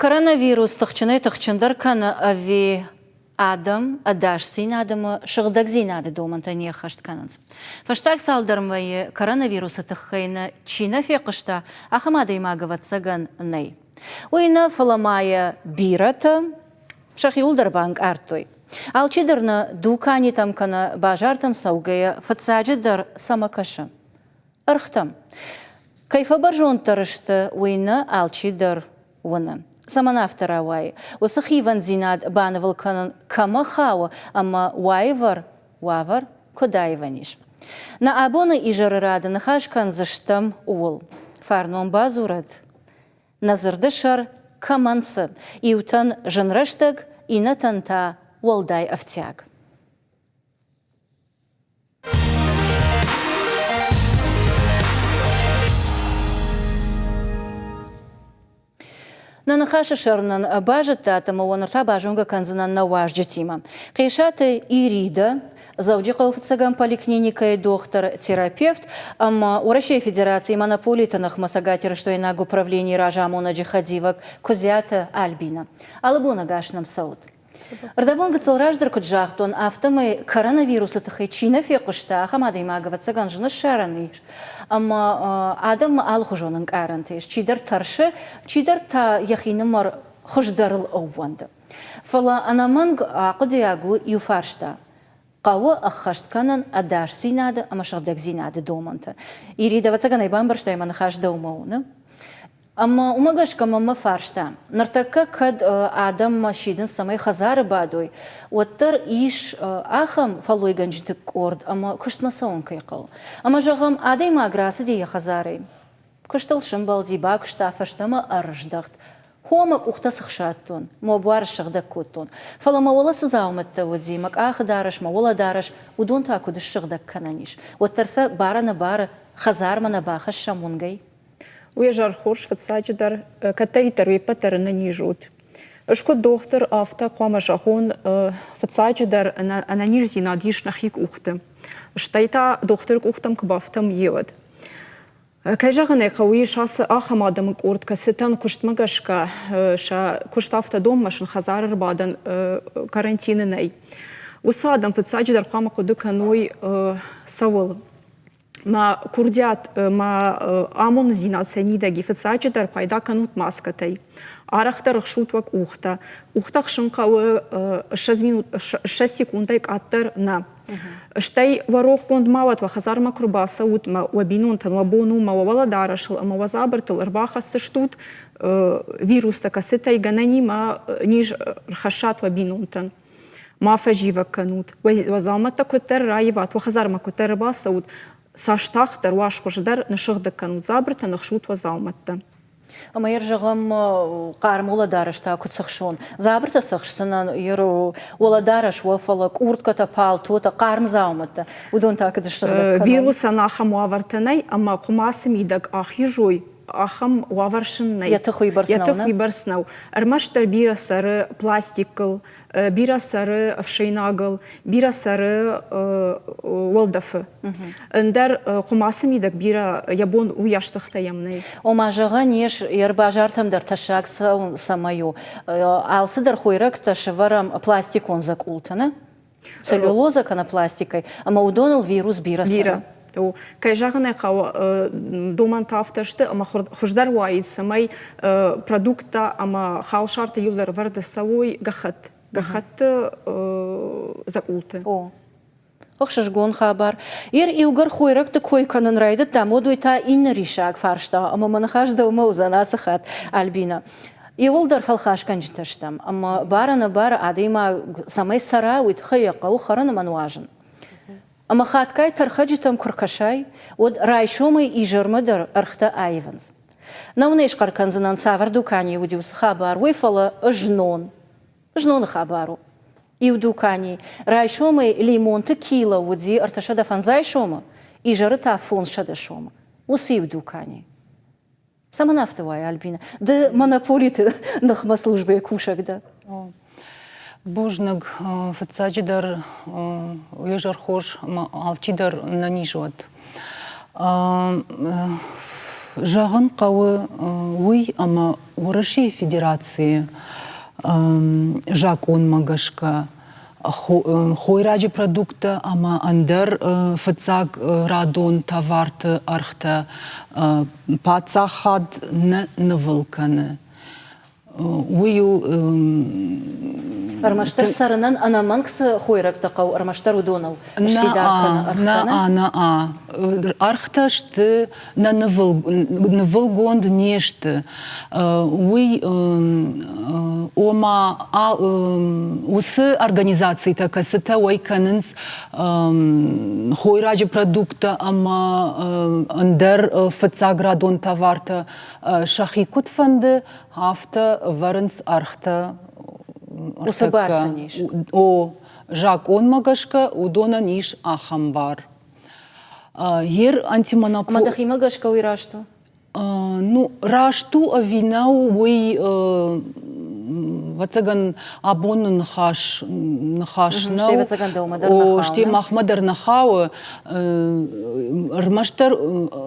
Коронавирус тахчаны тахчандар кана ави адам, адаш син адама шыгдак зин ады доманта не хашт кананс. Фаштак салдармайы коронавируса таххайна чина феқышта ахамады имагават саган ней. Уйна фаламая бирата шахиулдар банк артой. Алчидарна дукани там кана бажартам саугая фацаджидар самакаша. Архтам. Кайфа баржон тарышты уйна алчидар уна. Саманафтара вай. Усахиван зинад банавал канан кама хава, ама вайвар кодаиваниш. На абона ижарырада нахашкан заштам уол. Фарнон базурад. Назардышар камансы. Иутан жанраштаг инатанта уолдай автяг. Нанахаша шарнан бажата тама уанарта бажунга канзанан на важджатима. Кайшаты Ирида, завджи калфцаган поликлиника и доктор, терапевт, ама у Российской Федерации монополитанах масагатера, что и нагу управление ражамуна джихадивак, козята Альбина. Алабуна гашнам сауд. Рдавонга целраждар куджахтон автомы коронавируса тахай чина фекушта хамады имагават цаган жына шараниш. Ама адам алхужонын карантеш. Чидар таршы, чидар та яхинымар хуждарыл оуванды. Фала анаманг ақыдиягу юфаршта. Қауы ақхаштканан адаш зинады, ама шағдак зинады доманты. Ирида вацаган айбан баршта иман хашда умауны. Ама умагашка мама фаршта. Нартака кад адам машидин самай хазары бадой. Оттар иш ахам фалой ганжитик орд, ама кыштмасаун кайқал. Ама жағам адай маграсы дия хазары. Кыштыл шымбал диба кышта фаштама арыждақт. Хомак ухта сықшаттон, мобуар шығда көттон. Фала маула сызауматта удимак, ах дарыш, маула дарыш, удон такуды шығда кананиш. Оттарса барана бары хазармана баха шамунгай. Уезжар хорш фацаджидар катаитар випатарна нижут. Шко доктор авта қома жахон фацаджидар ананиж зинадиш нахик ухты. Штайта доктор ухтам кбафтам евад. Кайжагане қауи шасы ахамадам курт касетан куштмагашка ша куштафта доммашын хазарыр бадан карантинынай. Усадам фацаджидар қома куды каной савыл. Ма курдят ма амон зинация нидаги фацаджидар пайда канут маскатай. Арахтар шутвак ухта. Ухтах шынқауы 6 секундайк аттар на. Штай варох конд мават вахазар макрубаса утма вабинунтан вабону ма ваваладарашыл ама вазабартыл рбаха сыштут вирус такасытай ганани ма ниж рхашат вабинунтан. Ма фаживак канут. Вазамата котер раеват вахазар ма котер баса ут. Саштахтар вашхождар нашыгда канут забрата нахшут вазалматта. Ама ержағам қарым оладарышта күтсіқшон. Забрата сықшысынан еру оладарыш уафалак уртката палтуата қарым зауматта. Удон такыды шыгда канут. Вирус анахам уавартанай, ама кумасым идаг ахи жой. Ахам уаваршыннай. Ятықуй барснау, Ятықуй барснау. Армаштар бира сары пластикл, бира сары авшейнагл, бира сары уалдафы. Ндар кумасым идак бира ябон уяштықта ямнай. Омажыға неш ербажартамдар ташак самаю. Алсыдар хойрак ташыварам пластик онзак ултана. Целлюлоза кана пластикой, ама удонал вирус бира сары. Кайжағына қау доман тафташты, ама хұждар уайд самай продукта, ама хал шарты юлдар варды савой гахат. Гахатты закулты. Оқшыш гон хабар. Иугар хойракты койканын райды там одуйта инна ришак фаршта, ама манахажда умаузана сахат Альбина. Иолдар фалхашкан житаштам, ама барана бара адайма самай сара уйт хаяқа ухарана мануажын. Ама хаткай тархаджитам куркашай, от райшомы и жырмыдар архта айванс. Наунеш карканзанан савар дукани удивс хабар, уйфала жнон. Жнон хабару. И в дукани райшомы лимон текила уди арташада фанзай шома, и жырыта фон шада шома. Уси в дукани. Сама нафтовая Альбина. Да монополиты нахма службе кушак, да. Божнаг фацаджидар уежар хош алчидар нанижуат. Жағын қауы уй, ама Россия Федерации жак он магашка хойраджи продукта, ама андер фацаг радон таварты архта пацахад не навылканы. Уйу Армаштар сарынан анаман ксы хойрак тақау армаштар удонал. На архта шты на навылгонд нешты. Уй ома усы организации такасыта уайканынс хойраджи продукта ама андер фацаградон таварта шахикут фанды хафта варынс архта Усы барса ниш. О, жак он магашка, удона ниш ахамбар. Ер антимонопол... Амадахи магашка уйрашту? Ну, рашту авинау уй ватаган абон нахаш Штей ватаган да умадар нахау. Штей махмадар нахау. Рмаштар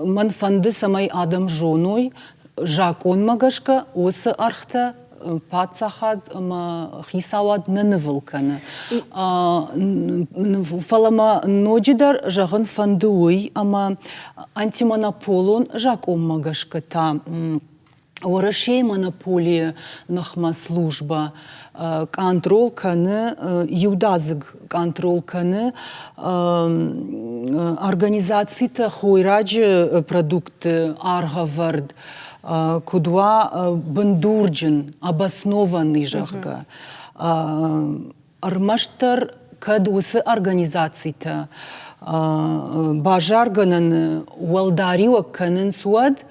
манфанды самай адам жоной. Жак он магашка, осы архта пацахад хисавад нанывылканы. Фалама ноджидар жағын фандуй, ама антимонополон жак он магашка та Орашей монополия нахма служба контрол каны юдазыг контрол каны организацията хойраджи продукты аргавард кудва бандурджин обоснованный жағга армаштар кад осы организацията бажарганын уалдариуа канын суад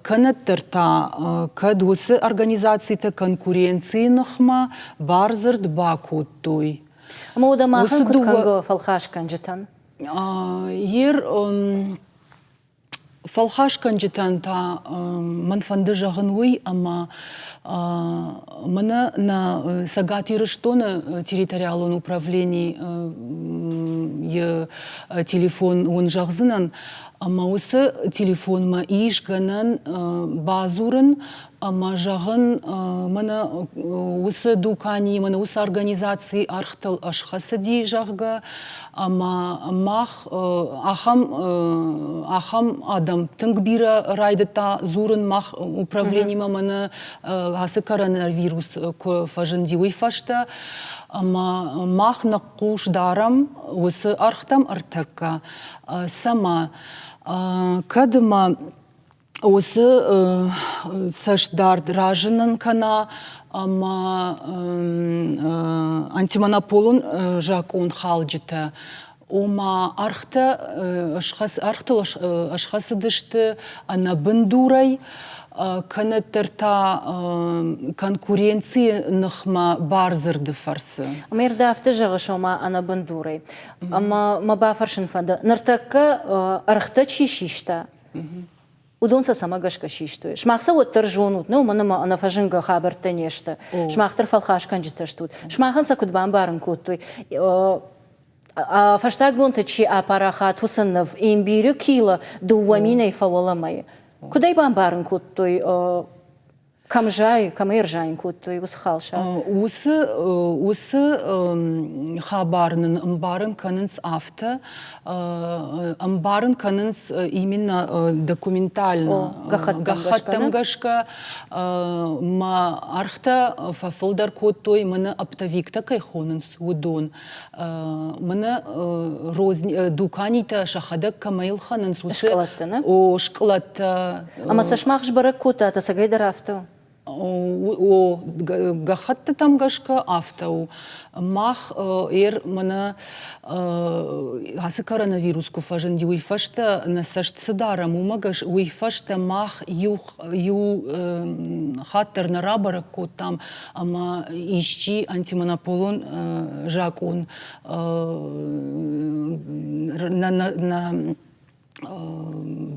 канаттырта кад осы организацията конкуренции нахма барзырд бакуттой. Ама ода махын кутканго фалхашкан житан? Ер фалхашкан житан та манфанды жағын уй, ама мана на сагатиры что на территориалон управлении телефон он жағзынан, ама осы телефон ма ишганан базурын, ама жағын мана осы дукани, мана осы организации архтал ашхасы дей жағға, ама мах ахам адам тыңгбира райдыта зурын мах управление мана асы коронавирус фажынди уйфашта, ама мах нақуш дарам осы архтам артакка сама кадыма осы сашдард ражынын кана ама антимонополун жак он халджыта ома архта ашхасы дышты ана бындурай канаттарта конкуренции нахма барзырды фарсы. Мерда авты жағы шома ана бындурай. Ама маба фаршын фанда. Нартакка архта чишишта. Удонса сама гашка шишту. Шмахса оттар жонут. Ну, манама ана фажынга хабарта нешта. Шмахтар фалхашкан житаштут. Шмаханса кудбан барын куттуй. Фаштаг бунта чи апараха тусыннав имбирю кила дуаминай фаволамай. Кудай барын куттуй? Камжай, камыржайн куттуй усхалша. Усы хабарнын барын канынс авто, барын канынс именно документально. Гахаттам гашка, ма архта фафылдар куттуй мына аптавикта кайхонынс удон. Мына дуканита шахадак камайлханынс усы. Шкалаттана? О, шкалатта. Ама сашмахш барак кута, та сагайдар авто? О гахатта там гашка автоу мах мана хасы коронавирус куфажен уйфашта на саштсадара мумагаш уйфашта мах ю хаттер на рабара кот там ама ищи антимонополон жак он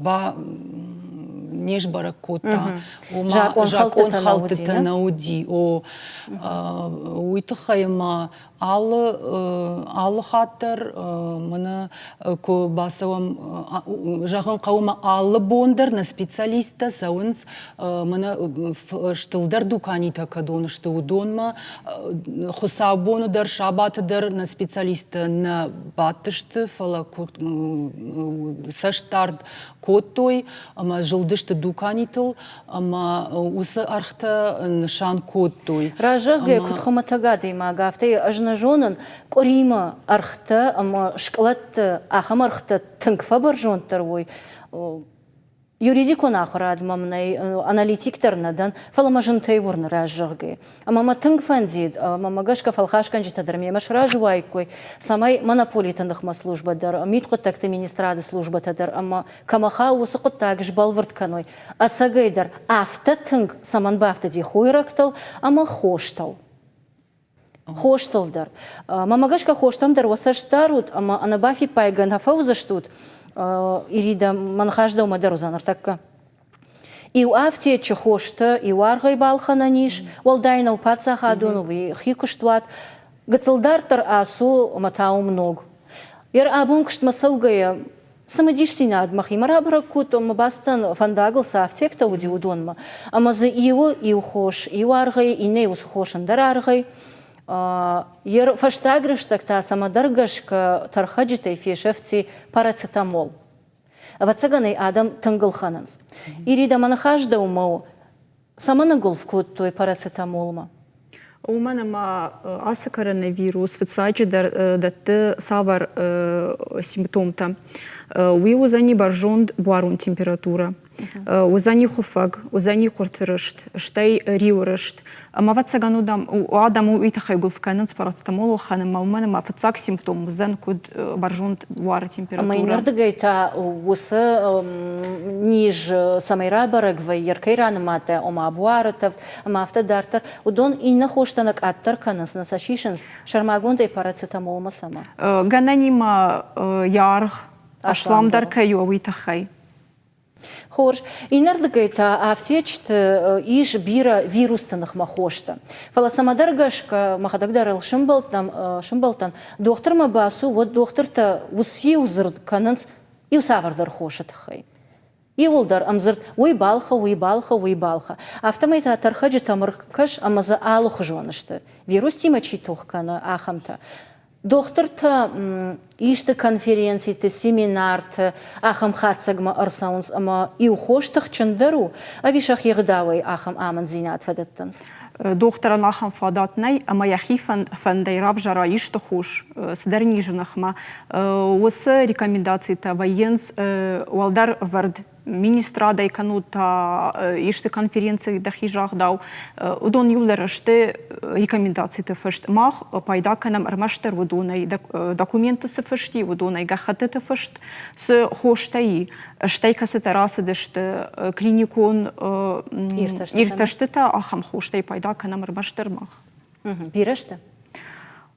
на неш баракота. Жак он халты науди. Уйтахайма алы хаттар мына ко басавам жағын қауыма алы бондар на специалиста сауынс мына штылдар дуканита кадон штылдонма хосабонудар шабатыдар на специалиста на батышты фала саштард коттой ама жылдышты дуканитыл ама усы архта шан коттой Ражаге кутхоматага дейма гафте ажнажонын корима архта ама шкалат ахам архта тыңкфа бар жонтар ой юридик он ахрад мамнай аналитиктернадан фаламажын тейворн ражаге ама тыңкфан дид ама гашка фалхашкан житадар мемаш ражвай кой самай монополитандых ма службадар миткотакты министрады службатадар ама камаха усы коттагыш балвыртканой асагайдар афта тыңк саман бафта ди хойрактал ама хоштал Хошталдар. Мамагашка хоштамдар васаштарут, ама анабафи пайган хафаузаштут, ирида манхажда умадару занартакка. И у афте чехошта, и у аргай балхананиш, валдайнал пацахадуну, ви хикуштват, гацалдартар асу матау мног. Яр абункшт масаугая, самодишсина адмахи, марабракут, мабастан фандагл сафтекта удиудонма, ама за иу хош, иу аргай, и не усхошандар аргай, Ер фаштагрыштак та самадаргашка тархаджитай фешефти парацетамол. Вацаганай адам тыңгылхананс. Ирида манахажда умау саманагул вкут той парацетамолма. У мене аса коронавірус, вицаджидар дати савар симптомта. У узані баржонд буарун температура. Узані хуфаг, узані кортырышт, штай риурышт. Ама вацаганудам у адаму итахай гулфканын с парацетамолу ханым у мене фацак симптом узан куд баржонд буара температура. Ама инардагайта усы ниж самайра барагвай яркайраны мата ома буаратав, ама автодартар. Удон инна хоштанак аттар канас насашишенс шармагундай парацетамолма сама. Гананима ярх, ашламдар кайо уитахай. Хорш, инардагайта афтечт иш бира вирустынық махошта. Фала самадаргашка махадагдар шымбалтан доктор ма басу, вот доктор-то уси узырд кананс и усавардар хошатахай. И улдар амзырд ой балха. Автомайта тархаджи тамыркаш амаза алух жонышты. Вирус тимачи тохкана ахамта. Доктор-то ишты конференции-то, семинар-то, ахам хатсагма арсаунс, ама и ухоштах чандару, а вишах егдавай ахам аман зинат фадаттанс. Доктора нахам фадатнай, ама яхи фандайрав жара ишты хош, сдарнижинахма. Осы рекомендации-то военс уалдар вард. Министрада эканута ишты конференции дахижах дау. Удон юлдер шты рекомендации те фышт. Мах пайда канам армаштер удонай документы се фышти, удонай гахаты те фышт с хоштаи. Штай касы терасы дешты клиникон ирташтыта ахам хоштай пайда канам армаштер мах. Бирешты?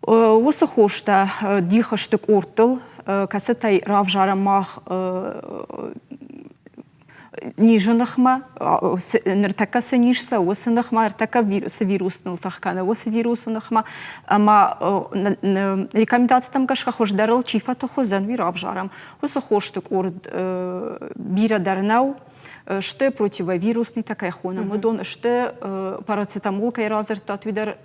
Осы хошта дихаштык ортыл, касытай рав жарамах нижынахма, ныртака сынишса, осынахма, ныртака вирусный тахкана, осы вирусынахма, ама рекомендациям кашка хождарыл чифа тохозан вирав жарам. Осы хоштык орд бира дарнау, что противовирусный такая хона, мадон, что парацетамол кай разертат видар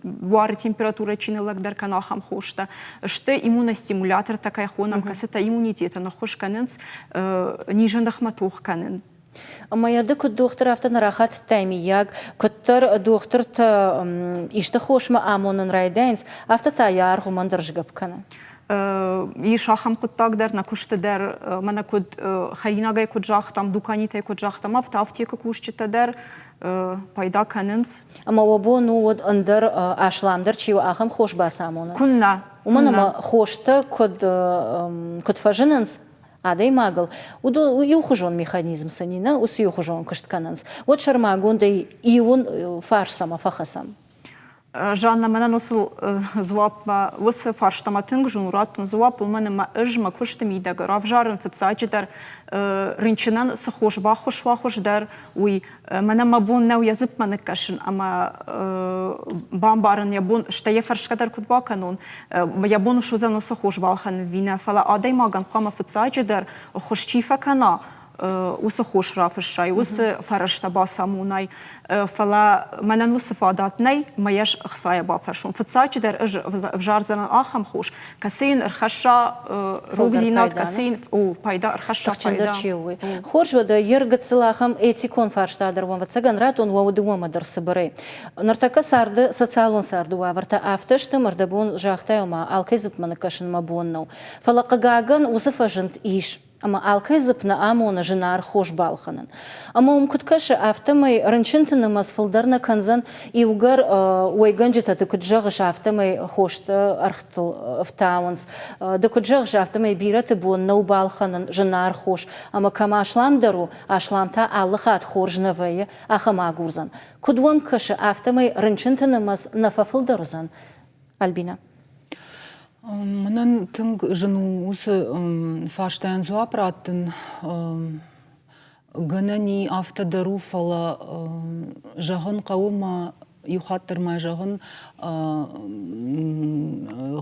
буары температура чинылак дар канахам хошта, что иммуностимулятор такая хона, касета иммунитета на хошканенс нижендах матух канен. Моя дыку доктор автон рахат тайми яг, коттар доктор-то ишта хошма амонын райдайнс, автота яргу мандаржгап кана. И шахам куттагдар на куштадар мана куд харинагай куджах там дуканитай куджах там автафтека кушчитадар пайда каненс. Ама обо ну вот андер ашламдар чиу ахам хош басамона. Кунна. Уманама хошта код фажиненс адай магал. Удо юхужон механизм санина, ус юхужон кыштканенс. Вот шармагундай иун фарсама фахасам. Жанна мене носил звапма высы фарштама тынгжун ураттын звап у мене ма ыжма куштым идагы равжарын фыцачыдар рынчынан сахош бахош дар уй мене ма бун нау язып маны кашын ама бамбарын ябун штае фаршкадар кутба канун ябун шузану сахош балхан вина фала адай маган қама фыцачыдар хошчифа кана وسه خوش رافشای وسه فرشته با سامونای فلا منن وسه فادات نی مایش خصای با فرشون فتساچ در وجار زنان آخم خوش کسین ارخشا روبزینات کسین او پایدا ارخشا پایدا خوش وده یرگت سلاخم ایتیکون فرشته در وام وتسگن راتون و ودوم در سبری نرتک سرد سوسیالون سرد و ورتا افتشت مردبون جاختای ما الکیزب منکشن ما بونو فلا قاگن وسه فجنت ایش أما الكذبنا أمونا جنار خوش بالخنن أما كتكش أفتمي رنشنتنا مسفلدرنا كنزن يوجر ويجنجت تكتجغش أفتمي خوشت أرخت فتاونس دكتجغش أفتمي بيرت بون نو بالخنن جنار خوش أما كما أشلام درو أشلام تا ألخات خورج نوية أخما جورزن كدوم كش أفتمي رنشنتنا مس نففلدرزن ألبينا Манан тынг жену усы фаштаян зуапраттын гынани автодару фала жағын қауыма юхаттырмай жағын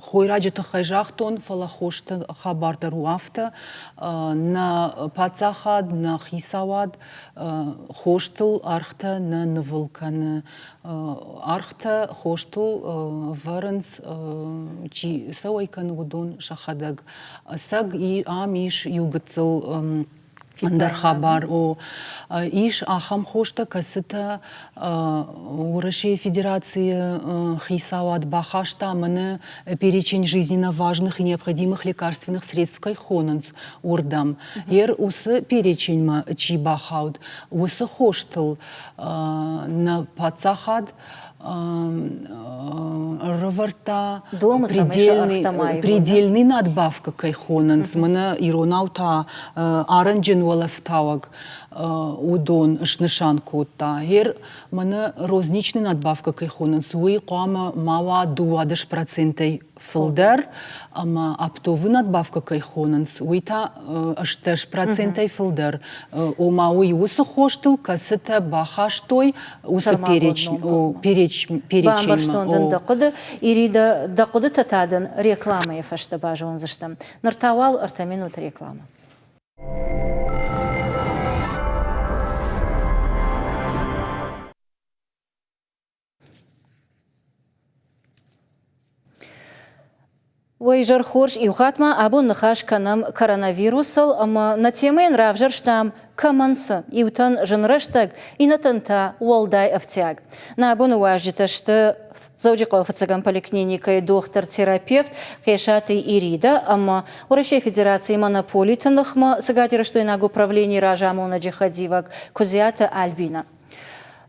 хойраджы тұқай жақтон фала хошты хабардару авта на пацахад, на хисавад хоштыл архта на навылканы архта хоштыл варынс чи сауайканы удон шахадаг саг и амиш югыцыл Андар хабар о иш ахам хошта касыта у России Федерации хисават бахашта мане перечень жизненно важных и необходимых лекарственных средств кайхонанс урдам. Ер усы перечень ма чи бахаут усы хоштыл на пацахад рварта предельный надбавка кайхонанс мана иронаута аранжен валафтаваг удон шнышанку та гер мана розничный надбавка кайхонанс уи қама мава 20% филдер ама аптовы надбавка кайхонанс уи та 60% филдер ома уи усы хоштыл касыта бахаштой усы перечень Бамбарштондын дақыды, ирида дақыды татадын реклама ефашты бажуын зыштым. Ныртавал ырта минут реклама. Вайжар хорш иухатма абу нахаш канам коронавирусал, ама на темейн равжар штам камансы, иутан жынраштаг, и натанта уалдай автяг. На абу нуажджита шты заудиков цыган поликлиника и доктор-терапевт Кайшаты Ирида, ама у Российской Федерации монополий тынахма сагатира что инаг управление ражамуна джихадивак Кузята Альбина.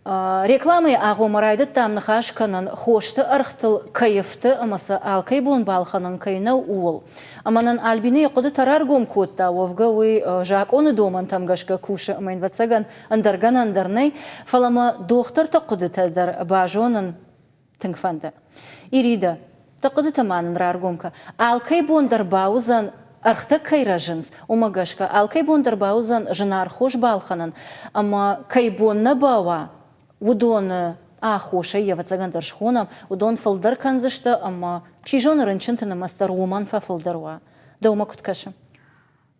Рекламы ағымарайды тамнықаш канан хошты архтыл кайыфты амаса алкай бон балханын кайна уол. Аманан Альбины қуды тарар гом котта, овга уй жак оны доман тамгашка кушы амайн ватсаган андарган андарнай, фалама доктор тақуды тадар бажонын тыңфанды. Ирида, тақуды таманын раргомка, алкай бондар баузан архта кайражынс, омагашка, алкай бондар баузан жынар хош балханын, ама кайбонна бауа, удон хоша евацагандар шхонам, удон фалдар канзышта, ама чижон рынчынтына мастар уман фа фалдарва. Да ума куткаша?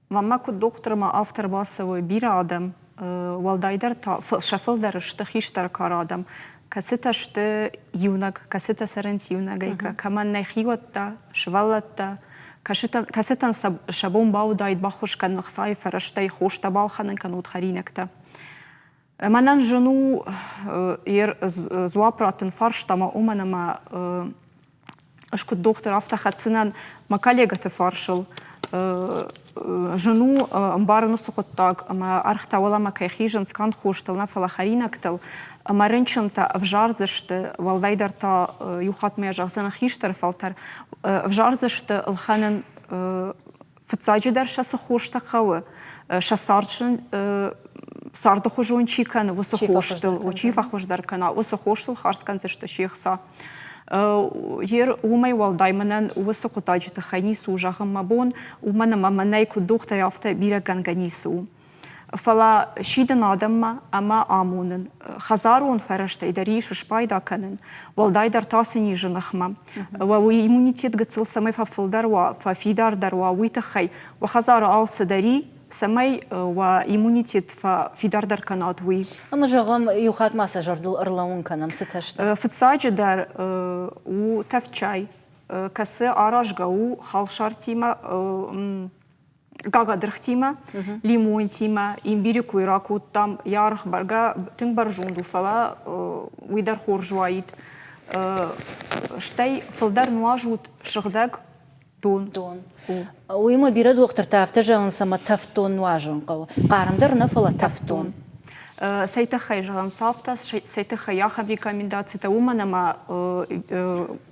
Мама кут докторма автор басовой бир адам, валдайдар шафалдар штахиштар карадам, касета шты юнаг, касета саренс юнагайка, каман найхиотта, швалатта, касетан шабон баудайд бахушкан нахсай фараштай хошта балханын канут харинакта. Манан жену зуапратын фарштама уманама ашкут доктор автохатсынан ма коллегаты фаршил жену амбарну сукоттаг ама архтавалама кайхижен скан хоштал на фалахаринактал ама ренчанта вжарзышты валдайдарта юхат межахзана хиштар фалтар вжарзышты алханын фцаджидар шасы хоштакавы шасарчын сарды хожон чиканы высы хоштыл, учи фахождар кана, высы хоштыл харсканцы что шехса. Hier umay walday manan uwasa qutaji takhanisu jaham mabon umana mamanay ku dochter yafta bira ganganisu. فلا شيدن آدم أما آمونن خزارون فرشته إداريش شبايدا كنن والداي در تاسني جنخما وإيمونيتيت قتل سمي ففلدر وفيدار در وويتخي وخزار آل سداري سمي وإيمونيتيت ففيدار در كنات وي أما جغم يوخات ما سجردل أرلاون كنم ستشتا فتساج در وتفشاي كسي آراج غو خالشارتيما Гага дрхтима, лимонтима, имбирику ираку там ярх барга тың бар жунду фала уйдар хоржуаит. Штай фалдар нуажут шыгдаг дон. Уйма бира доктор тафта жан сама тафтон нуажын қау. Қарымдар нафала тафтон. Сайта хай жан сафта, сайта хаяхам рекомендацията уманама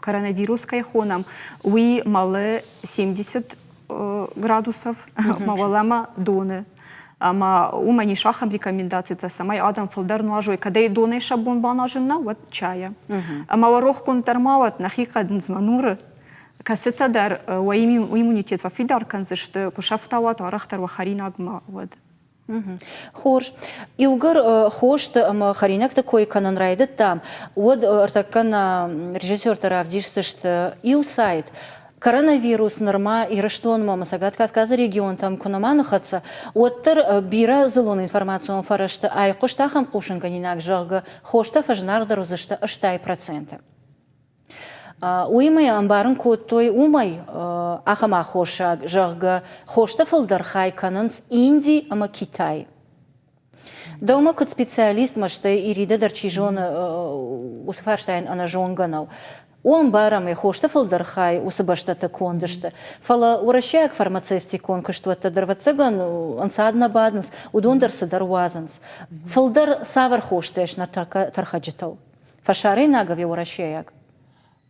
коронавирус кайхонам уи мале 70 градусов мавалама доны. Ама умани шахам рекомендации та самай адам фалдар нуажой кадей доны шабун банажина вот чая. Ама варох контармават нахика днзмануры касета дар иммунитет вафидар канзышты кушафтават арахтар вахаринагма вот. Хош, Илгар хошты ама харинак такой канан райдет там. Вот артакан режиссер таравдишсышты ил сайт. Коронавирус норма и раштон мама сагат Кавказа регион там кунаманахатса. Оттер бира зелон информацию он фарашта ай коштахам кушанка нинак жага хошта фажнардар зашта аштай процента. Уймай амбарын коттой умай ахама хоша жага хошта фалдар хай кананс Инди ама Китай. Дома кот специалист машта Ирида дарчижон усфарштайн ана жонганау. Он барам и хошта фалдархай усабаштата кондышта. Фала уращак фармацевтикон каштуатта дарвацаган ансадна баднс удондарса дарвазанс. Фалдар савар хоштеш на тархаджитал. Фашары нагави уращаяк.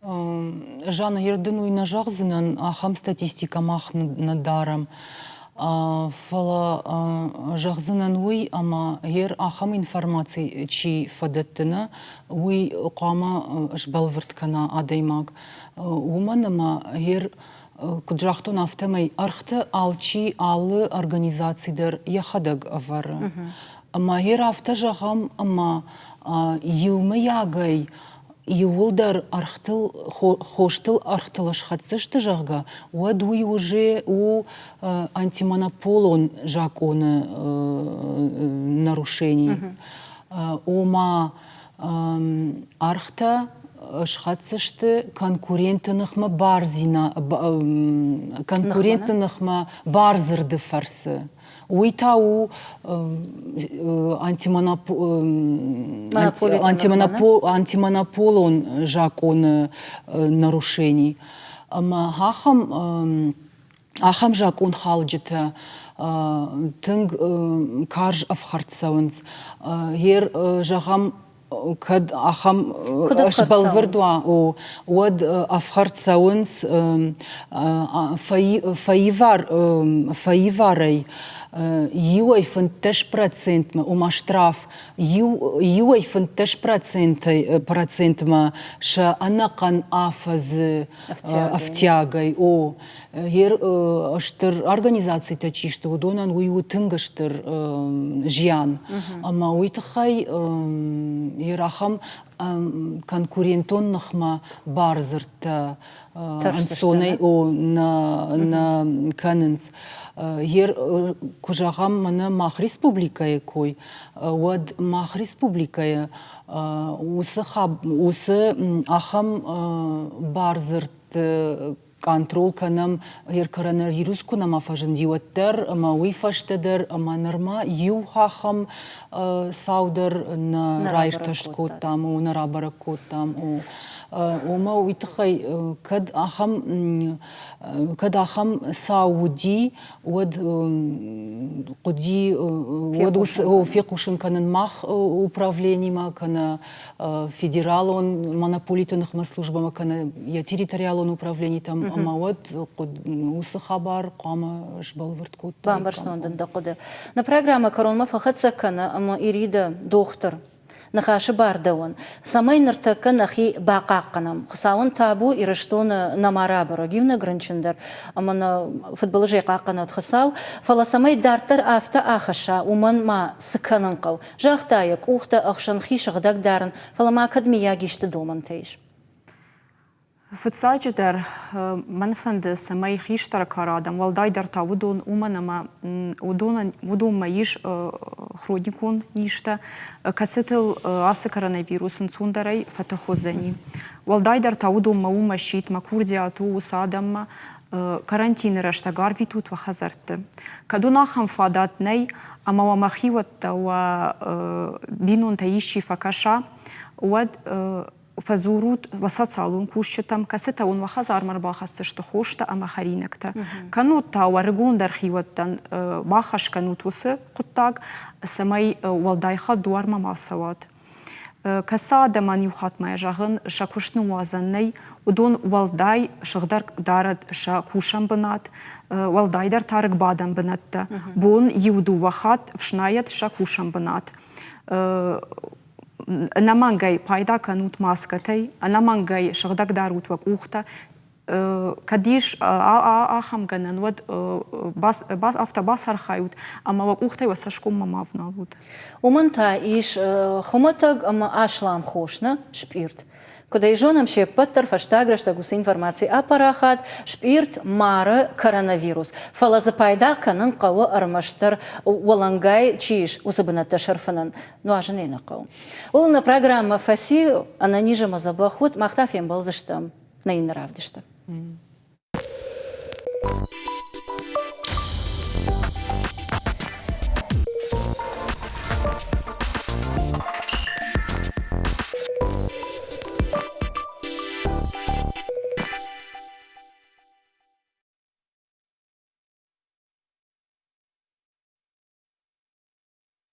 Жана ердыну и нажагзынан ахам статистика мах надарам. Фала жагзынан уй ама ер ахам информации чи фадеттина уй қама жбалвырткана адаймаг уман ама ер куджахтун автомай архты алчи алы организациядер яхадаг авара ама ер авта жагам ама юлмы ягай Иулдар архтыл хоштыл архтылаш хатсышты жага, уадуй уже у антимонополон жаконы нарушений. Ома архта шхатсышты конкурентынықма барзина, конкурентынықма барзырды фарсы. Уйтау антимонополон жакон нарушений. Ахам жакон халджита тынг карж афхартсаунс. Ер жагам кад ахам шбалвырдуа о уад афхартсаунс фаиварай Юай фантаж процентма ума штраф юай фантаж процентма ша анакан афаз автягай о ер штыр организации тачи что удонан уй тынгаштыр жьян ама уйтахай ерахам конкурентоннахма барзырта ансонай о на каненс Ер кужагам мана мах республикае кой, уад мах республикае усы ахам барзырт контрол канам ер коронавирус кунам афажен диуаттер, ама уйфаштедер, ама норма юхахам саудер на райшташкот там, на рабаракот там. Ома уйтахай кад ахам сауди уад куди уад фекушен канан мах управленима кана федералон монополитных службама кана я территориалон управлений там ама уад усы хабар кама жбалвырткут. Бамбарштонден да куды. На программа коронма фахат сакана ама Ирида доктор. нахашы бардауын. Самай ныртықы нахи бақаққанам. Құсауын табу ирыштуны намара барогивны грынчындар. Амана футболы жайқаққанат құсау. Фала самай дартар афта ахаша уман ма сықанын қау. Жақтайық уқта ақшан хишығыдақ дарын. Фала ма академия гишті долман тейш. Футсаджидер манфанды самай хиштара карадам, валдайдар та удон уманама удон маиш хроникон ништа касетил асы коронавирусын цундарай фатахозани. Валдайдар та удон маума шит макурдиату усадамма карантин раштагар витут вахазарты. Кадунахам фадат ней амава махиватта ва бинун таиши факаша уад فزورود وسط سالون كوشتم كسته ون وخزار مر باخستش تخوشت اما خرينكتا كانوا تا ورغون در خيوتن باخش كانوا توس قطاق سماي والداي خد دوار ما سوات كساده من يخات ما جاغن شاكوشنو وازني ودون والداي شغدر دارد شاكوشم بنات والداي در تارق بادم بنات بون يودو وخات فشنايت شاكوشم بنات نمانجاي بايدا كانوت ماسكتي نمانجاي شغدك داروت وقوختا كديش آخم جنن ود باس أفتا باس هرخايوت أما وقوختا وساشكم ما مافناود ومنتا إيش خمتك أما أشلام خوشنا شبيرت Когда и женам ще паттер фаштагра штагус информации апарахат шпирт мара коронавирус. Фала запайдах канан кава армаштар валангай чиш усабаната шарфанан. Ну а жене на кау. Улна программа фаси она ниже мазабахут махтафем балзаштам на инравдишта.